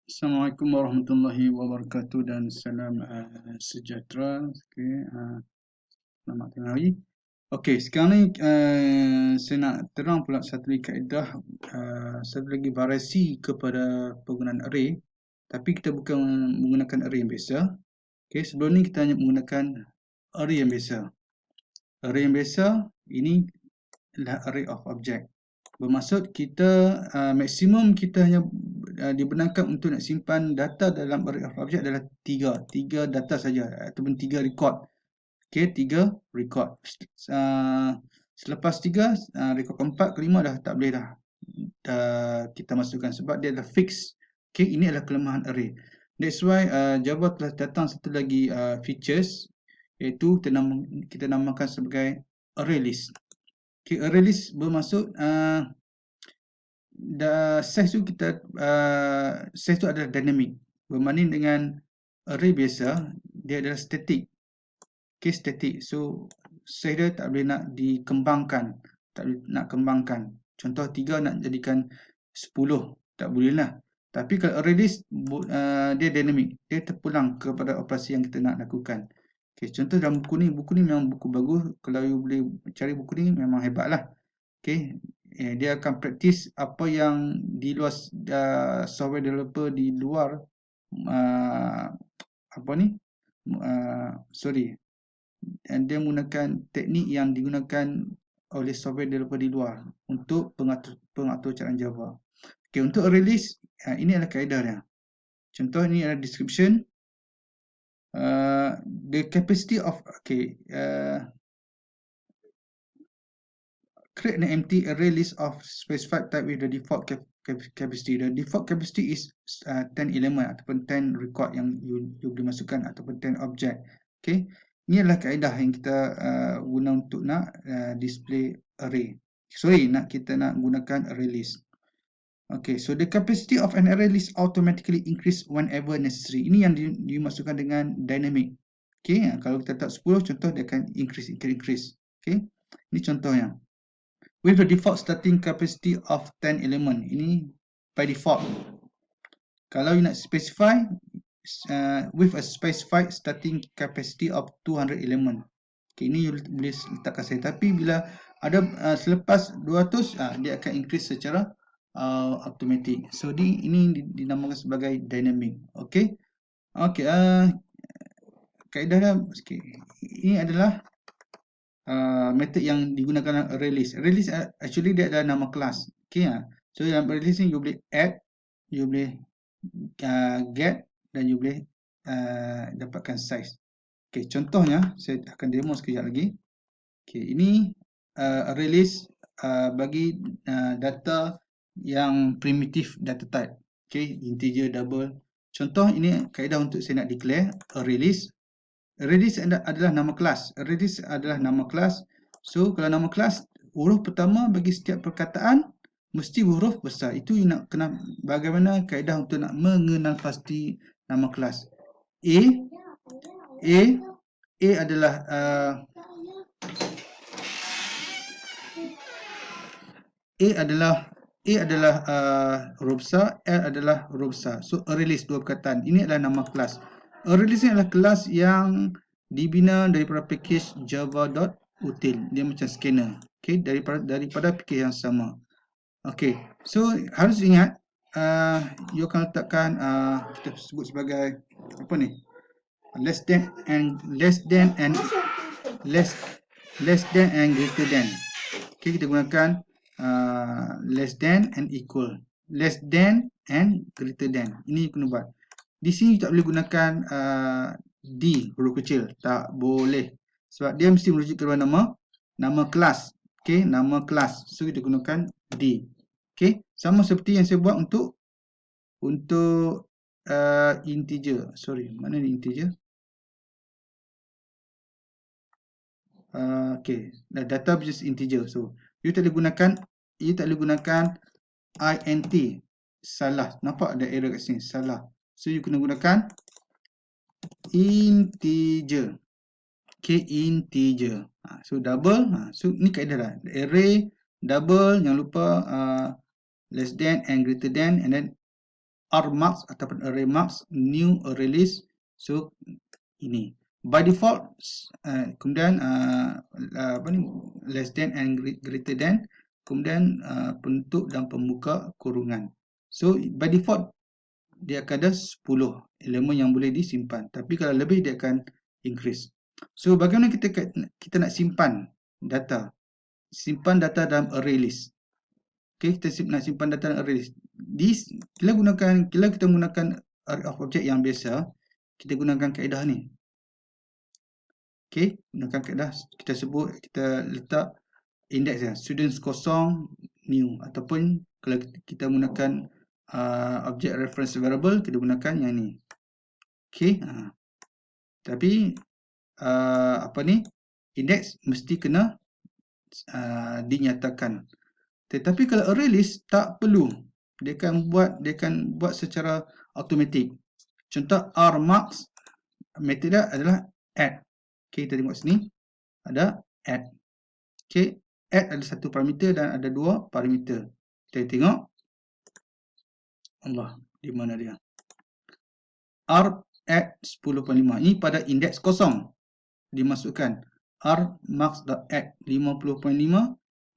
Assalamualaikum warahmatullahi wabarakatuh dan salam sejahtera. Selamat tengah hari. Okey, sekarang ni saya nak terang pula satu lagi kaedah, satu lagi variasi kepada penggunaan array. Tapi kita bukan menggunakan array yang biasa. Okey, sebelum ni kita hanya menggunakan array yang biasa. Array yang biasa ini adalah array of object. Bermaksud kita maksimum kita hanya dibenarkan untuk nak simpan data dalam array of object adalah tiga data saja ataupun 3 record. Okey, 3 record. Selepas 3, record keempat, kelima dah tak boleh dah kita masukkan sebab dia adalah fix. Okey, ini adalah kelemahan array. That's why Java telah datang satu lagi features, iaitu kita namakan sebagai array list. Okay, array list bermaksud size tu size tu adalah dynamic. Berbanding dengan array biasa, dia adalah static. Okay, static. So size dia tak boleh nak dikembangkan, tak boleh nak kembangkan. Contoh 3 nak jadikan 10, tak boleh lah. Tapi kalau array list dia dynamic, dia terpulang kepada operasi yang kita nak lakukan. Okay, contoh dalam buku ni memang buku bagus. Kalau you boleh cari buku ni memang hebat lah. Okay, dia akan praktis apa yang di luar software developer di luar dia menggunakan teknik yang digunakan oleh software developer di luar untuk pengaturan Java. Okay, untuk array list, ini adalah kaedah dia. Contoh ini adalah description. The capacity of create an empty array list of specified type with the default capacity. The default capacity is 10 element ataupun 10 record yang you boleh masukkan ataupun 10 object. Okay, ini adalah kaedah yang kita guna untuk nak display array. Kita nak gunakan array list. Okay, so the capacity of an array list automatically increase whenever necessary. Ini yang dimasukkan dengan dynamic. Okay, kalau kita letak 10 contoh, dia akan increase. Okay, ini contohnya. With the default starting capacity of 10 element. Ini by default. Kalau you nak specify with a specified starting capacity of 200 element. Okay, ini you boleh letakkan saya. Tapi bila ada selepas 200, dia akan increase secara automatic. So ini dinamakan sebagai dynamic. Okay. Okay. Kaedah dah. Okay. Ini adalah method yang digunakan array list. Array list actually dia adalah nama kelas. Okay. So dalam array list ni you boleh add, you boleh get dan you boleh dapatkan size. Okay, contohnya saya akan demo sekejap lagi. Okay, ini array list bagi data yang primitive data type. Okay, integer, double. Contoh ini kaedah untuk saya nak declare array list. Array list adalah nama kelas. Array list adalah nama kelas. So kalau nama kelas, huruf pertama bagi setiap perkataan mesti huruf besar. Itu you nak kena bagaimana kaedah untuk nak mengenal pasti nama kelas. A adalah huruf besar, L adalah huruf besar. So array list dua perkataan. Ini adalah nama kelas. Array list adalah kelas yang dibina daripada package java.util. Dia macam scanner. Okay, daripada package yang sama. Okay, so harus ingat you akan letakkan kita sebut sebagai apa ni? Less than and greater than. Okay, kita gunakan less than and equal. Less than and greater than. Ini kena buat. Di sini tak boleh gunakan D huruf kecil, tak boleh. Sebab dia mesti merujuk kepada nama kelas. Okay, nama kelas. So kita gunakan D. Okay, sama seperti yang saya buat untuk integer. Sorry, mana ni integer? Okay, data just integer. So you tak boleh gunakan int. Salah. Nampak ada error kat sini. Salah. So you kena gunakan integer. Okay, integer. So double. So ni kaedah dah. Array, double, jangan lupa less than and greater than, and then rmarks ataupun array marks, new array list. So ini by default, kemudian apa ni, less than and greater than, kemudian penutup dan pembuka kurungan. So by default dia akan ada 10 elemen yang boleh disimpan, tapi kalau lebih dia akan increase. So bagaimana kita nak simpan data? Simpan data dalam array list. Okay, kita nak simpan data dalam array list. Bila kita menggunakan array of object yang biasa, kita gunakan kaedah ni. Okay, gunakan kaedah, kita letak index ya, students kosong new, ataupun kalau kita gunakan object reference variable, kita gunakan yang ni. Okay, tapi apa ni, index mesti kena dinyatakan. Tetapi kalau array list tak perlu, dia akan buat secara automatik. Contoh rmarks, metode adalah add. Okay, kita tengok sini ada add. Okay, add ada satu parameter dan ada dua parameter. Kita tengok, Allah, di mana dia? R add 10.5. Ini pada indeks kosong dimasukkan. rmarks.add 50.5.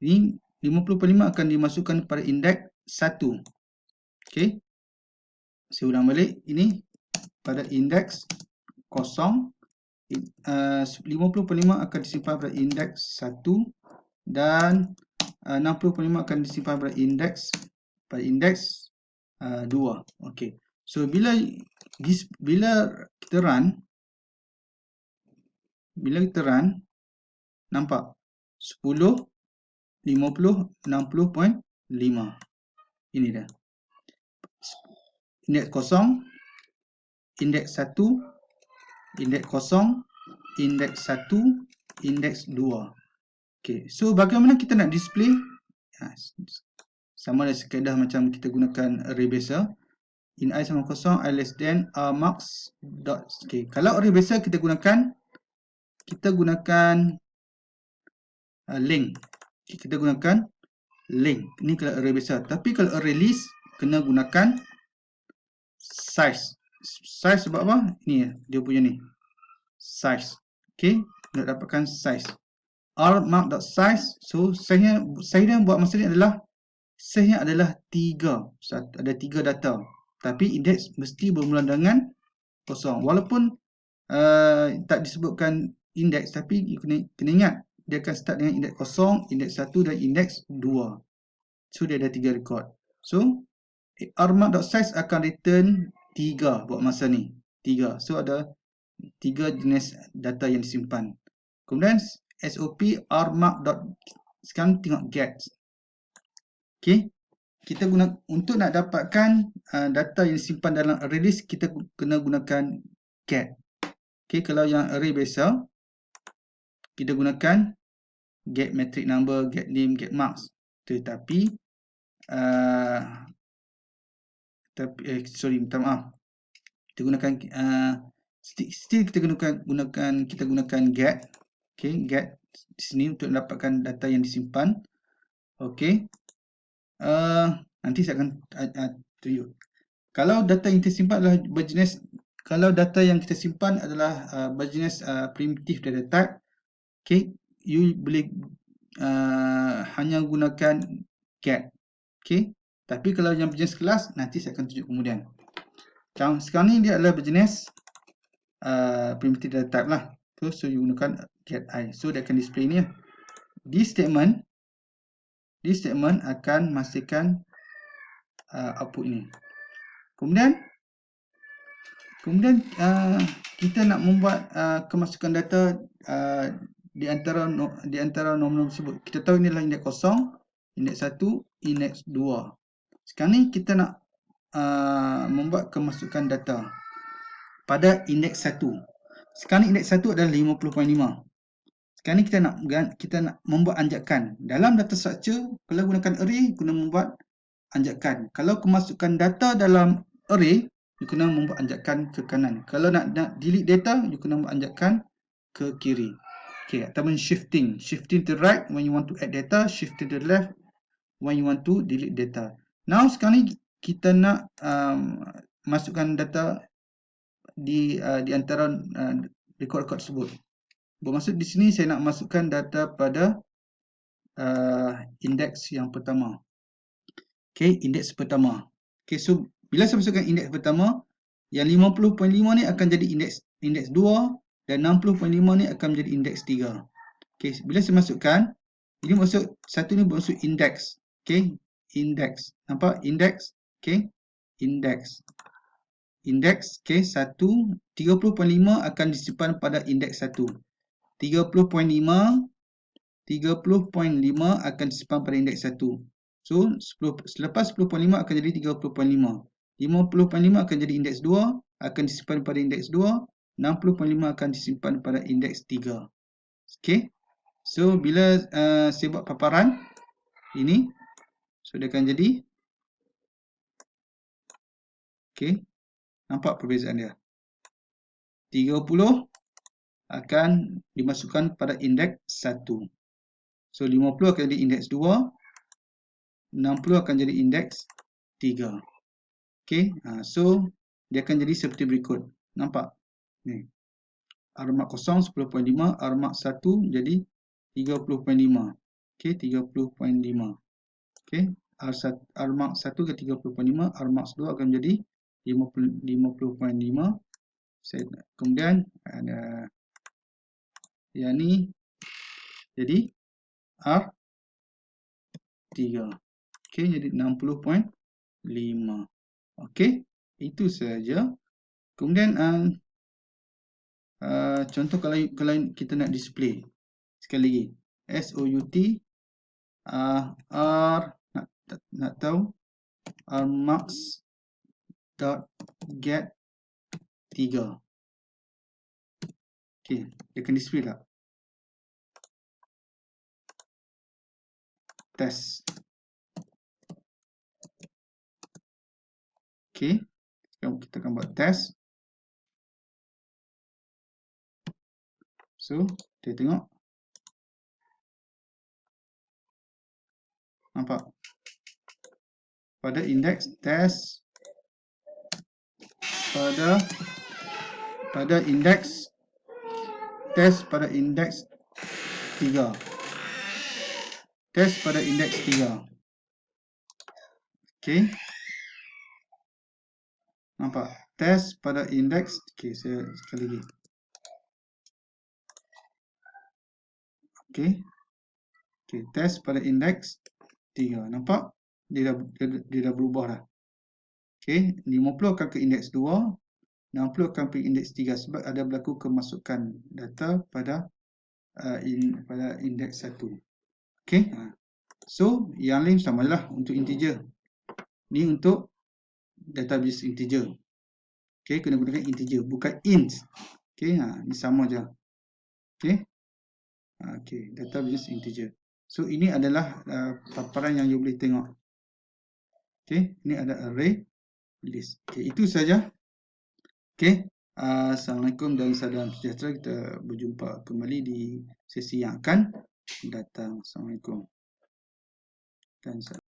Ini 50.5 akan dimasukkan pada indeks 1. Okay, saya ulang balik. Ini pada indeks kosong. 50.5 akan disimpan pada indeks 1 dan 60.5 akan disimpan pada indeks 2. Okey. So bila kita run, nampak 10, 50, 60.5. Ini dah. Indeks kosong, indeks 1, indeks kosong, indeks 1, indeks 2. Okey, so bagaimana kita nak display? Sama ada kaedah macam kita gunakan array biasa. In I sama kosong, I less than rmarks dot. Okay, kalau array biasa kita gunakan link. Okay, kita gunakan link. Ini kalau array biasa. Tapi kalau array list kena gunakan size. Size sebab apa? Ni dia punya ni. Size. Okay, nak dapatkan size. rmark.size. So size dia buat masa ni adalah size-nya adalah 3. Ada 3 data. Tapi indeks mesti bermula dengan kosong. Walaupun tak disebutkan indeks, tapi kena ingat dia akan start dengan indeks kosong, indeks 1 dan indeks 2. So dia ada 3 record. So rmark.size akan return 3 buat masa ni. 3. So ada 3 jenis data yang disimpan. Kemudian SOP rmark. Sekarang tengok get. Okay, kita guna untuk nak dapatkan data yang disimpan dalam array list, kita kena gunakan get. Okay, kalau yang array biasa kita gunakan get matrix number, get name, get marks. Tetapi minta maaf. Kita gunakan still kita gunakan get. Okay, get di sini untuk mendapatkan data yang disimpan. Okay. Nanti saya akan tunjuk. Kalau data yang kita simpan adalah berjenis, kalau data yang kita simpan adalah berjenis primitive data type, okay, you boleh hanya gunakan get. Okay, tapi kalau yang berjenis kelas nanti saya akan tunjuk kemudian. Sekarang ni dia adalah berjenis primitive data type lah. So you gunakan get I. So dia akan display ni. This statement akan memastikan output ini. Kemudian kita nak membuat kemasukan data di antara nombor tersebut. Kita tahu ini adalah indeks kosong, indeks 1, indeks 2. Sekarang ni kita nak membuat kemasukan data pada indeks 1. Sekarang ni indeks 1 adalah 50.5. Sekarang ni kita nak membuat anjakan. Dalam data structure, kalau gunakan array, guna membuat anjakan. Kalau kemasukan data dalam array, you kena membuat anjakan ke kanan. Kalau nak delete data, you kena membuat anjakan ke kiri. Okay, ataupun shifting. Shifting to the right when you want to add data, shifting to the left when you want to delete data. Now sekarang ni kita nak masukkan data di antara rekod-rekod tersebut. Bermaksud di sini saya nak masukkan data pada indeks yang pertama. Okey, indeks pertama. Okey, so bila saya masukkan indeks pertama, yang 50.5 ni akan jadi indeks 2 dan 60.5 ni akan menjadi indeks 3. Okey, bila saya masukkan, ini maksud satu ni bermaksud indeks. Okey, indeks. Nampak indeks? Okey, indeks. Indeks, okey, 1 30.5 akan disimpan pada indeks 1. 30.5 akan disimpan pada indeks 1. So, selepas 10.5 akan jadi 30.5. 50.5 akan jadi indeks 2, akan disimpan pada indeks 2. 60.5 akan disimpan pada indeks 3. Okey. So, bila saya buat paparan ini, so dia akan jadi, okey, nampak perbezaan dia. 30 akan dimasukkan pada indeks 1. So, 50 akan jadi indeks 2. 60 akan jadi indeks 3. Okey, so dia akan jadi seperti berikut. Nampak? Ni. Armak kosong 10.5, armak 1 jadi 30.5. Okey, 30.5. Okey, armak 1 ke 30.5, armak 2 akan menjadi 50.5. Kemudian ada yang ni jadi R3. Okey, jadi 60.5. Okey, itu saja. Kemudian contoh kalau kita nak display sekali lagi, SOUT R nak tahu rmarks dot get 3. Okey, dia akan display tak? Test. Okey, kita akan buat test. So, kita tengok. Nampak? Pada indeks test, pada indeks test pada indeks 3. Test pada indeks 3. Okey. Nampak? Test pada indeks, okey, saya sekali lagi. Okey. Okey, test pada indeks 3. Nampak? Dia dah berubah dah. Okey, 50 akan ke indeks 2, 60 akan ke indeks 3 sebab ada berlaku kemasukan data pada indeks 1. Okey. So, yang lain samalah untuk integer. Ni untuk database integer. Okey, kena gunakan integer, bukan int. Okey, ni sama je. Okey. Okey, database integer. So, ini adalah paparan yang you boleh tengok. Okey, ini ada array list. Okey, itu saja. Okey. Assalamualaikum dan salam sejahtera. Kita berjumpa kembali di sesi yang akan datang. Assalamualaikum dan salam.